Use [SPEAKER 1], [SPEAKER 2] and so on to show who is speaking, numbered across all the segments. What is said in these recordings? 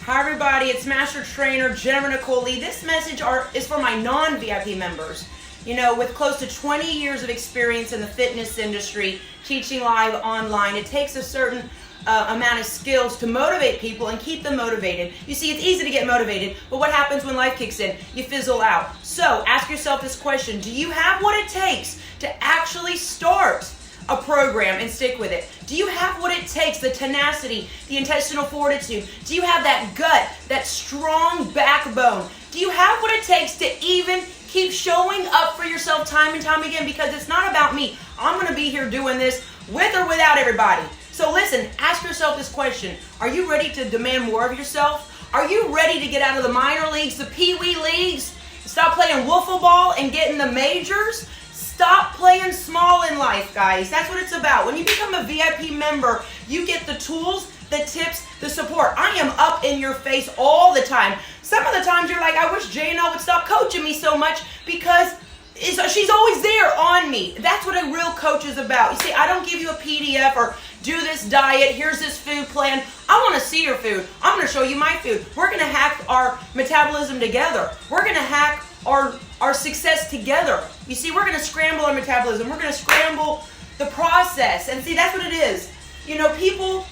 [SPEAKER 1] Hi everybody, it's Master Trainer Jennifer Nicole Lee. This message is for my non-VIP members. You know, with close to 20 years of experience in the fitness industry, teaching live online, it takes a certain amount of skills to motivate people and keep them motivated. You see, it's easy to get motivated, but what happens when life kicks in? You fizzle out. So ask yourself this question: do you have what it takes to actually start a program and stick with it? Do you have what it takes, the tenacity, the intestinal fortitude? Do you have that gut, that strong backbone? Do you have what it takes to even keep showing up for yourself time and time again? Because it's not about me. I'm going to be here doing this with or without everybody. So listen, ask yourself this question: are you ready to demand more of yourself? Are you ready to get out of the minor leagues, the pee-wee leagues, stop playing wiffle ball and get in the majors? Stop playing small in life, guys. That's what it's about. When you become a VIP member, you get the tools, the tips, the support. I am up in your face all the time. Some of the times you're like, I wish JNL would stop coaching me so much because she's always there on me. That's what a real coach is about. You see, I don't give you a PDF or do this diet, here's this food plan. I want to see your food. I'm going to show you my food. We're going to hack our metabolism together. We're going to hack our success together. You see, we're going to scramble our metabolism. We're going to scramble the process. And see, that's what it is. You know, people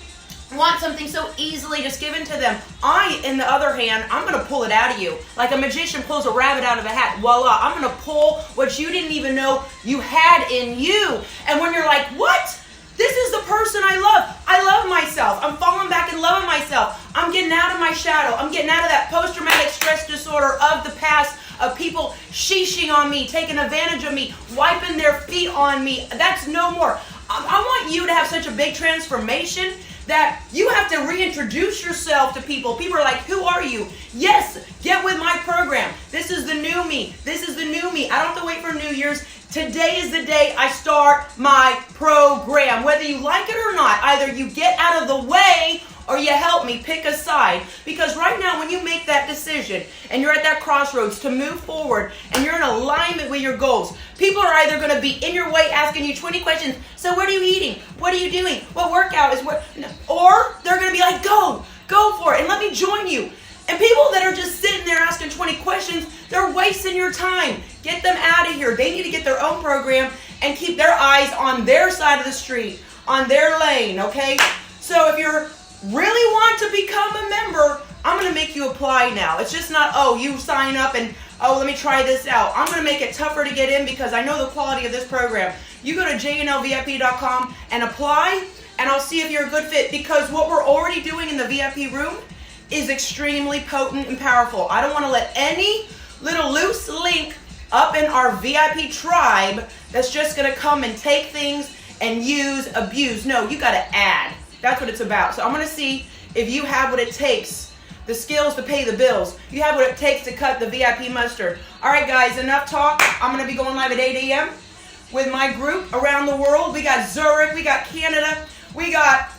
[SPEAKER 1] want something so easily just given to them. I, on the other hand, I'm going to pull it out of you. Like a magician pulls a rabbit out of a hat. Voila, I'm going to pull what you didn't even know you had in you. And when you're like, what? This is the person I love. I love myself. I'm falling back and loving myself. I'm getting out of my shadow. I'm getting out of that post-traumatic stress disorder of the past, of people sheeshing on me, taking advantage of me, wiping their feet on me. That's no more. I want you to have such a big transformation that you have to reintroduce yourself to people. People are like, who are you? Yes, get with my program. This is the new me. This is the new me. I don't have to wait for New Year's. Today is the day I start my program. Whether you like it or not, either you get out of the way or you help me pick a side. Because right now, when you make that decision and you're at that crossroads to move forward and you're in alignment with your goals, people are either going to be in your way asking you 20 questions. So what are you eating? What are you doing? What workout is what? Or they're going to be like, go for it and let me join you. And people that are just sitting there asking 20 questions, they're wasting your time. Get them out of here. They need to get their own program and keep their eyes on their side of the street, on their lane, okay? So if you're really want to become a member, I'm going to make you apply now. It's just not, oh, you sign up and, oh, let me try this out. I'm going to make it tougher to get in because I know the quality of this program. You go to jnlvip.com and apply, and I'll see if you're a good fit, because what we're already doing in the VIP room is extremely potent and powerful. I don't want to let any little loose link up in our VIP tribe that's just going to come and take things and use, abuse. No, you got to add. That's what it's about. So I'm going to see if you have what it takes, the skills to pay the bills. You have what it takes to cut the VIP mustard. All right, guys, enough talk. I'm going to be going live at 8 a.m. with my group around the world. We got Zurich, we got Canada, we got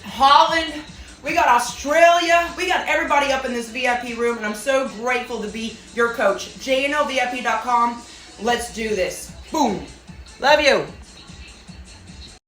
[SPEAKER 1] Holland, we got Australia. We got everybody up in this VIP room, and I'm so grateful to be your coach. jnlvip.com. Let's do this. Boom. Love you.